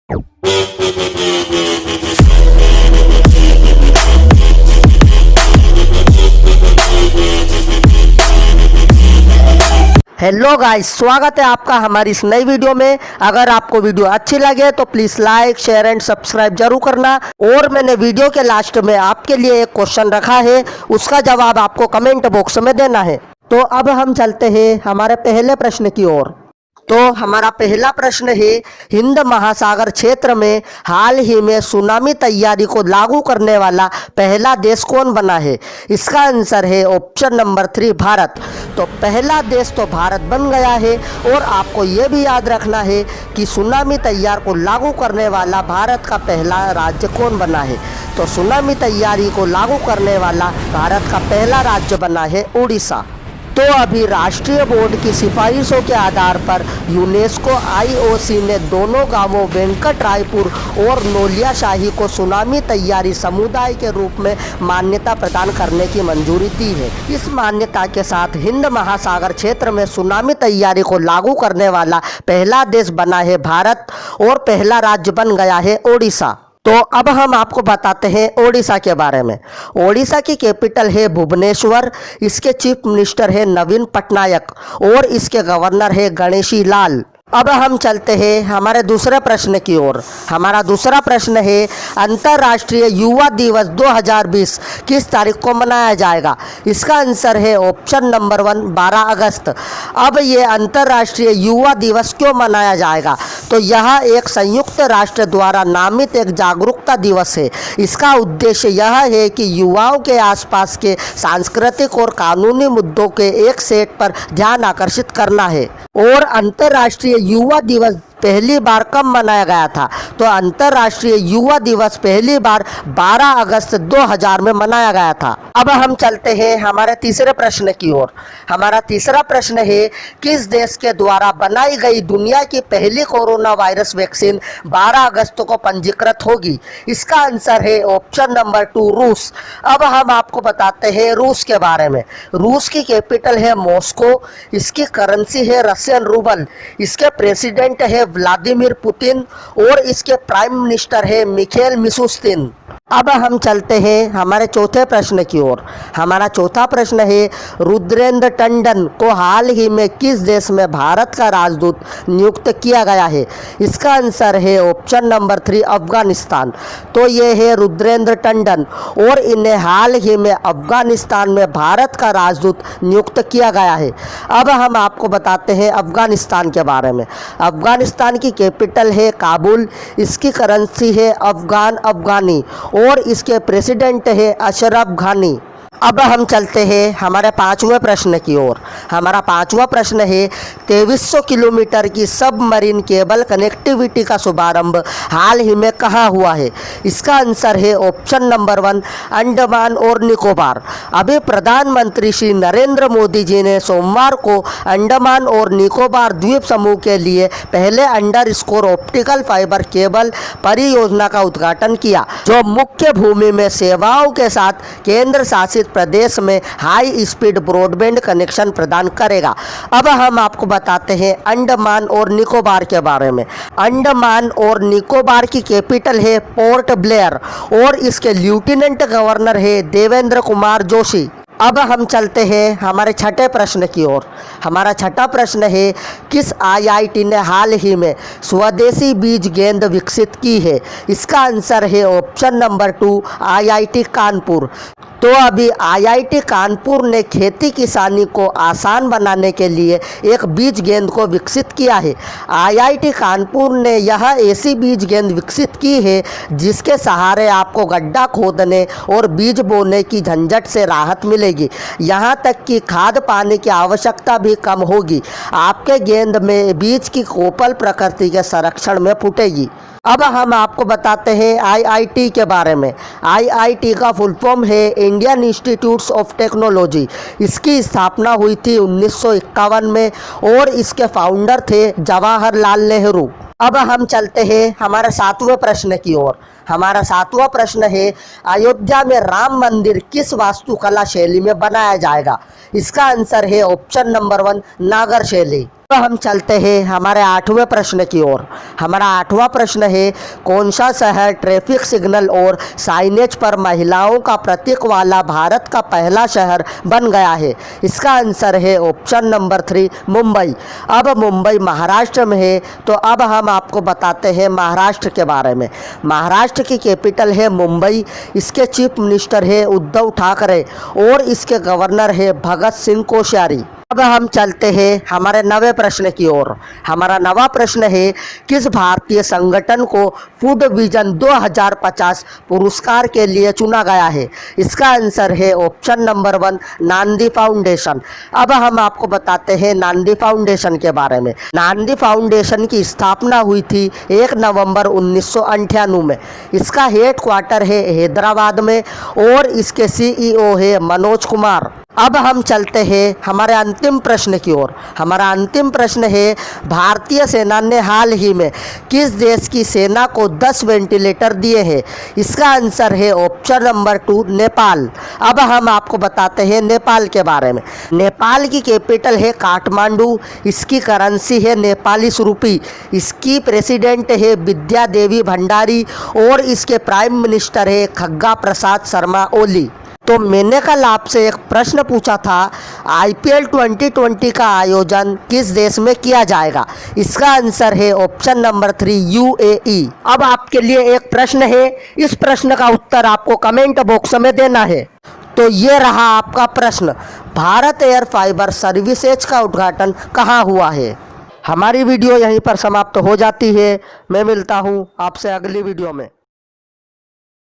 Hello guys, स्वागत है आपका हमारी इस नई वीडियो में। अगर आपको वीडियो अच्छी लगे तो please like, share and subscribe जरूर करना। और मैंने वीडियो के लास्ट में आपके लिए एक क्वेश्चन रखा है, उसका जवाब आपको कमेंट बॉक्स में देना है। तो अब हम चलते हैं हमारे पहले प्रश्न की ओर। तो हमारा पहला प्रश्न है, हिंद महासागर क्षेत्र में हाल ही में सुनामी तैयारी को लागू करने वाला पहला देश कौन बना है? इसका आंसर है ऑप्शन नंबर 3, भारत। तो पहला देश तो भारत बन गया है। और आपको ये भी याद रखना है कि सुनामी तैयार को लागू करने वाला भारत का पहला राज्य कौन बना है? तो सुनामी तैयारी को लागू करने वाला भारत का पहला राज्य बना है उड़ीसा। तो अभी राष्ट्रीय बोर्ड की सिफारिशों के आधार पर यूनेस्को आईओसी ने दोनों गांवों वेंकट रायपुर और नोलियाशाही को सुनामी तैयारी समुदाय के रूप में मान्यता प्रदान करने की मंजूरी दी है। इस मान्यता के साथ हिंद महासागर क्षेत्र में सुनामी तैयारी को लागू करने वाला पहला देश बना है भारत और पहला राज्य बन गया है ओडिशा। तो अब हम आपको बताते हैं ओडिशा के बारे में। ओडिशा की कैपिटल है भुवनेश्वर, इसके चीफ मिनिस्टर है नवीन पटनायक और इसके गवर्नर है गणेशी लाल। अब हम चलते हैं हमारे दूसरे प्रश्न की ओर। हमारा दूसरा प्रश्न है, अंतर्राष्ट्रीय युवा दिवस 2020 किस तारीख को मनाया जाएगा? इसका आंसर है ऑप्शन नंबर 1, 12 अगस्त। अब ये अंतर्राष्ट्रीय युवा दिवस क्यों मनाया जाएगा? तो यह एक संयुक्त राष्ट्र द्वारा नामित एक जागरूकता दिवस है। इसका उद्देश्य यह है कि युवाओं के आसपास के सांस्कृतिक और कानूनी मुद्दों के एक सेट पर ध्यान आकर्षित करना है। और अंतर्राष्ट्रीय युवा दिवस पहली बार कब मनाया गया था? तो अंतर्राष्ट्रीय युवा दिवस पहली बार 12 अगस्त 2000 में मनाया गया था। अब हम चलते हैं हमारे तीसरे प्रश्न की ओर। हमारा तीसरा प्रश्न है, किस देश के द्वारा बनाई गई दुनिया की पहली कोरोना वायरस वैक्सीन 12 अगस्त को पंजीकृत होगी? इसका आंसर है ऑप्शन नंबर 2, रूस। अब हम आपको बताते हैं रूस के बारे में। रूस की कैपिटल है मॉस्को, इसकी करेंसी है रशियन रूबल, इसके प्रेसिडेंट है व्लादिमीर पुतिन और इसके प्राइम मिनिस्टर है मिखेल मिशुस्तिन। अब हम चलते हैं हमारे चौथे प्रश्न की ओर। हमारा चौथा प्रश्न है, रुद्रेंद्र टंडन को हाल ही में किस देश में भारत का राजदूत नियुक्त किया गया है? इसका आंसर है ऑप्शन नंबर 3, अफगानिस्तान। तो ये है रुद्रेंद्र टंडन और इन्हें हाल ही में अफगानिस्तान में भारत का राजदूत नियुक्त किया गया है। अब हम आपको बताते हैं अफगानिस्तान के बारे में। अफगानिस्तान की कैपिटल है काबुल, इसकी करेंसी है अफगानी और इसके प्रेसिडेंट है अशरफ घानी। अब हम चलते हैं हमारे पांचवें प्रश्न की ओर। हमारा पांचवा प्रश्न है, 2300 किलोमीटर की सबमरीन केबल कनेक्टिविटी का शुभारंभ हाल ही में कहाँ हुआ है? इसका आंसर है ऑप्शन नंबर 1, अंडमान और निकोबार। अभी प्रधानमंत्री श्री नरेंद्र मोदी जी ने सोमवार को अंडमान और निकोबार द्वीप समूह के लिए पहले अंडरस्कोर ऑप्टिकल फाइबर केबल परियोजना का उद्घाटन किया, जो मुख्य भूमि में सेवाओं के साथ केंद्र शासित प्रदेश में हाई स्पीड ब्रॉडबैंड कनेक्शन प्रदान करेगा। अब हम आपको बताते हैं अंडमान और निकोबार के बारे में। अंडमान और निकोबार की कैपिटल है पोर्ट ब्लेयर और इसके लेफ्टिनेंट गवर्नर है देवेंद्र कुमार जोशी। अब हम चलते हैं हमारे छठे प्रश्न की ओर। हमारा छठा प्रश्न है, किस आईआईटी ने हाल ही में स्वदेशी बीज गेंद विकसित की है? इसका आंसर है ऑप्शन नंबर 2, आईआईटी कानपुर। तो अभी आईआईटी कानपुर ने खेती किसानी को आसान बनाने के लिए एक बीज गेंद को विकसित किया है। आईआईटी कानपुर ने यह ऐसी बीज गेंद विकसित की है जिसके सहारे आपको गड्ढा खोदने और बीज बोने की झंझट से राहत मिलेगी। यहाँ तक कि खाद पानी की आवश्यकता भी कम होगी। आपके गेंद में बीज की कोपल प्रकृति के संरक्षण में फूटेगी। अब हम आपको बताते हैं आईआईटी के बारे में। आईआईटी का फुल फॉर्म है इंडियन इंस्टीट्यूट्स ऑफ टेक्नोलॉजी। इसकी स्थापना हुई थी 1951 में और इसके फाउंडर थे जवाहरलाल नेहरू। अब हम चलते हैं हमारे सातवें प्रश्न की ओर। हमारा सातवां प्रश्न है, अयोध्या में राम मंदिर किस वास्तुकला शैली में बनाया जाएगा? इसका आंसर है ऑप्शन नंबर 1, नागर शैली। तो हम चलते हैं हमारे 8वें प्रश्न की ओर। हमारा 8वां प्रश्न है, कौन सा शहर ट्रैफिक सिग्नल और साइनेज पर महिलाओं का प्रतीक वाला भारत का पहला शहर बन गया है? इसका आंसर है ऑप्शन नंबर 3 मुंबई। अब मुंबई महाराष्ट्र में है, तो अब हम आपको बताते हैं महाराष्ट्र के बारे में। महाराष्ट्र की कैपिटल है मुंबई, इसके चीफ मिनिस्टर है उद्धव ठाकरे और इसके गवर्नर है भगत सिंह कोश्यारी। अब हम चलते हैं हमारे 9वें प्रश्न की ओर। हमारा 9वां प्रश्न है, किस भारतीय संगठन को फूड विजन 2050 पुरस्कार के लिए चुना गया है? इसका आंसर है ऑप्शन नंबर 1 नांदी फाउंडेशन। अब हम आपको बताते हैं नांदी फाउंडेशन के बारे में। नांदी फाउंडेशन की स्थापना हुई थी 1 नवंबर 1998 में। इसका हेड क्वार्टर है हैदराबाद में और इसके CEO है मनोज कुमार। अब हम चलते हैं हमारे अंतिम प्रश्न की ओर। हमारा अंतिम प्रश्न है, भारतीय सेना ने हाल ही में किस देश की सेना को 10 वेंटिलेटर दिए हैं? इसका आंसर है ऑप्शन नंबर 2 नेपाल। अब हम आपको बताते हैं नेपाल के बारे में। नेपाल की कैपिटल है काठमांडू, इसकी करेंसी है नेपाली रूपी, इसकी प्रेसिडेंट है विद्या देवी भंडारी और इसके प्राइम मिनिस्टर है खग्गा प्रसाद शर्मा ओली। तो मैंने कल आपसे एक प्रश्न पूछा था, IPL 2020 का आयोजन किस देश में किया जाएगा? इसका आंसर है ऑप्शन नंबर 3 UAE। अब आपके लिए एक प्रश्न है, इस प्रश्न का उत्तर आपको कमेंट बॉक्स में देना है। तो ये रहा आपका प्रश्न, भारत एयर फाइबर सर्विसेज का उद्घाटन कहाँ हुआ है? हमारी वीडियो यहीं पर समाप्त हो जाती है। मैं मिलता हूँ आपसे अगली वीडियो में।